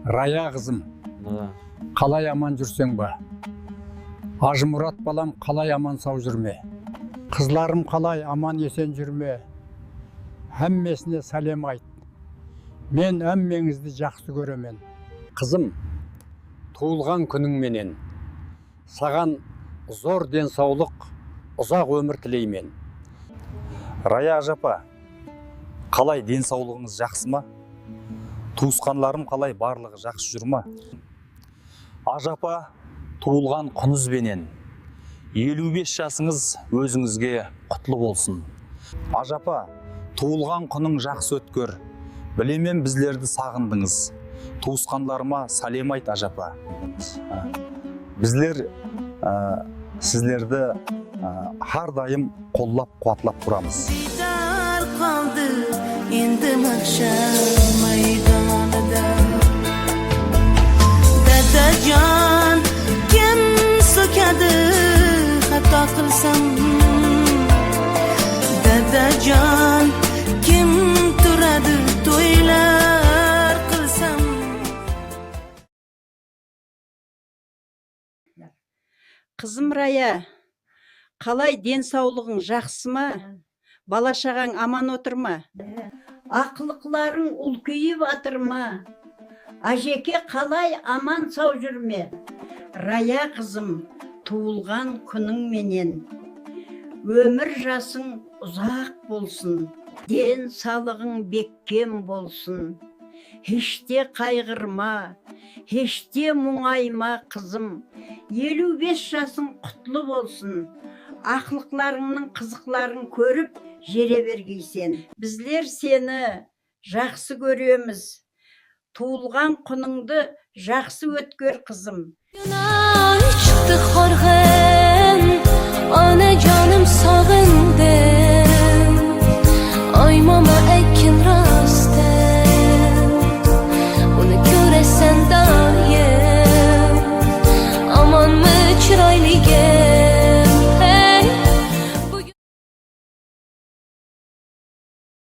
Raya kızım, қалай аман жүрсең ба? Ажымұрат балам, қалай аман сау жүрме? Қызларым қалай аман есен жүрме? Әммесіне сәлем айт. Мен әммеңізді жақсы көремен. Қызым, туылған күніңменен саған зор денсаулық, ұзақ өмір тілеймен. Рая ажапа, қалай денсаулығыңыз жақсы ма? Туысқанларым қалай барлығы жақсы жүр ма? Ажапа, туылған күніңізбенен 55 жасыңыз өзіңізге құтлы болсын. Ажапа, туылған күнің жақсы өткөр. Білемен біздерді сағындыңыз. Туысқанларыма сәлем айт ажапа. Біздер сіздерді әрдайым қолдап қуатлап тұрамыз. Endi mahshar maydonida Dadajon kim so'kadi xato qilsam Dadajon kim turadi to'ylar qilsam Қызым Рая, қалай денсаулығың жақсы ма? Бала-шағаң аман отыр ма? Ақылықларың үлкейіп атыр ма? Ажеке қалай аман сау жүрме? Рая қызым, туылған күнің менен өмір жасың ұзақ болсын, денсаулығың бекем болсын. Хеште қайғырма, хеште мұңайма қызым. 55 жасың құтлы болсын. Ақылықларыңның қызықларын көріп жере бергейсен. Біздер сені жақсы көреміз. Туылған күніңді жақсы өткөр қызым. Çıktı horg'in, onajonim sog'indi.